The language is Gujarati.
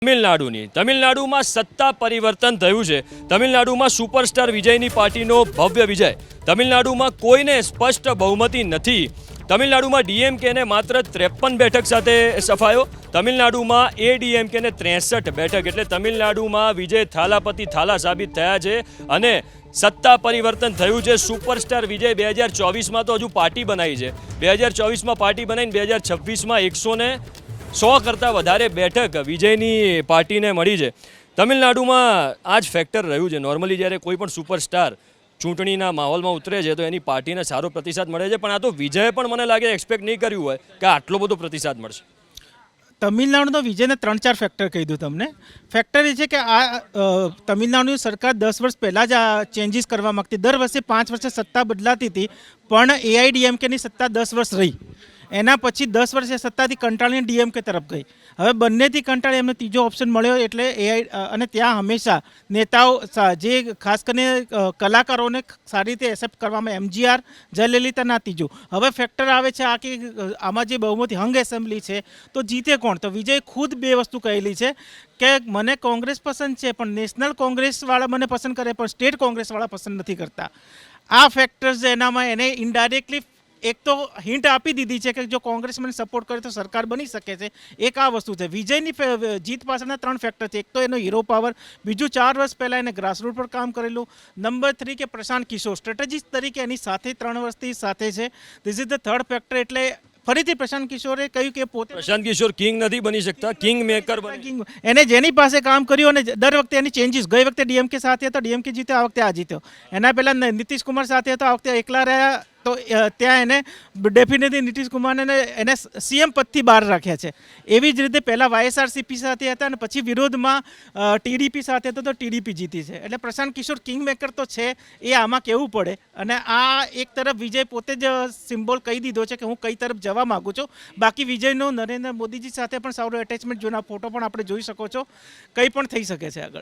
તમિલનાડુમાં સત્તા પરિવર્તન થયું છે। તમિલનાડુમાં સુપરસ્ટાર વિજયની પાર્ટીનો ભવ્ય વિજય। તમિલનાડુમાં કોઈને સ્પષ્ટ બહુમતી નથી। તમિલનાડુમાં ડીએમકેને માત્ર 53 બેઠક સાથે સફાયો। તમિલનાડુમાં એડીએમકેને 63 બેઠક, એટલે તમિલનાડુમાં વિજય થાલાપતિ થાલા સાબિત થયા છે અને સત્તા પરિવર્તન થયું છે। સુપરસ્ટાર વિજય 2024માં તો હજુ પાર્ટી બનાવી છે, 2024માં પાર્ટી બનાવીને 2026માં 100 કરતાં વધારે બેઠક વિજયની પાર્ટીને મળી છે। તમિલનાડુમાં આ જ ફેક્ટર રહ્યું છે। નોર્મલી જ્યારે કોઈ પણ સુપરસ્ટાર ચૂંટણીના માહોલમાં ઉતરે છે તો એની પાર્ટીને સારો પ્રતિસાદ મળે છે, પણ આ તો વિજયે પણ મને લાગે એક્સપેક્ટ નહીં કર્યું હોય કે આટલો બધો પ્રતિસાદ મળશે। તમિલનાડુનો વિજયને 3-4 ફેક્ટર કહી દઉં તમને। ફેક્ટર એ છે કે આ તમિલનાડુની સરકાર 10 વર્ષ પહેલાં જ આ ચેન્જીસ કરવા માગતી। દર વર્ષે 5 વર્ષે સત્તા બદલાતી હતી, પણ એઆઈડીએમકેની સત્તા 10 વર્ષ રહી। એના પછી 10 વર્ષે સત્તાથી કંટાળીને ડીએમકે તરફ ગઈ। હવે બંનેથી કંટાળી એમને ત્રીજો ઓપ્શન મળ્યો, એટલે એઆઈ અને ત્યાં હંમેશા નેતાઓ જે ખાસ કરીને કલાકારોને સારી રીતે એક્સેપ્ટ કરવામાં એમજીઆર, જયલલિતાના ત્રીજો। હવે ફેક્ટર આવે છે આ કે આમાં જે બહુમતી હંગ એસેમ્બલી છે તો જીતે કોણ? તો વિજય ખુદ બે વસ્તુ કહેલી છે કે મને કોંગ્રેસ પસંદ છે, પણ નેશનલ કોંગ્રેસવાળા મને પસંદ કરે, પણ સ્ટેટ કોંગ્રેસવાળા પસંદ નથી કરતા। આ ફેક્ટર્સ એનામાં એને ઇનડાયરેક્ટલી એક તો હિન્ટ આપી દીધી છે કે જો કોંગ્રેસ મને સપોર્ટ કરે તો સરકાર બની શકે છે। એક આ વસ્તુ છે। વિજયની જીત પાછળના 3 ફેક્ટર છે। એક તો એનો હીરો પાવર, બીજું 4 વર્ષ પહેલાં એને ગ્રાસરૂટ પર કામ કરેલું, નંબર 3 કે પ્રશાંત કિશોર સ્ટ્રેટેજીસ્ટ તરીકે એની સાથે 3 વર્ષથી સાથે છે। This is the third factor. એટલે ફરીથી પ્રશાંત કિશોરે કહ્યું કે પોતે પ્રશાંત કિશોર કિંગ નથી બની શકતા, કિંગ મેકર એને જેની પાસે કામ કર્યું અને દર વખતે એની ચેન્જીસ, ગઈ વખતે ડીએમકે સાથે હતો, ડીએમકે જીત્યો, આ વખતે આ જીત્યો। એના પહેલાં નીતિશ કુમાર સાથે હતો, આ વખતે એકલા રહ્યા, તો ત્યાં એને ડેફિનેટલી નીતિશ કુમારને એને સીએમ પદથી બહાર રાખ્યા છે। એવી જ રીતે પહેલાં વાયએસઆરસીપી સાથે હતા અને પછી વિરોધમાં ટીડીપી સાથે હતો તો ટીડીપી જીતી છે। એટલે પ્રશાંત કિશોર કિંગ મેકર તો છે, એ આમાં કહેવું પડે। અને આ એક તરફ વિજય પોતે જ સિમ્બોલ કહી દીધો છે કે હું કઈ તરફ જવા માગું છું। બાકી વિજયનો નરેન્દ્ર મોદીજી સાથે પણ સારો એટેચમેન્ટ, જોના ફોટો પણ આપણે જોઈ શકો છો, કંઈ પણ થઈ શકે છે આગળ।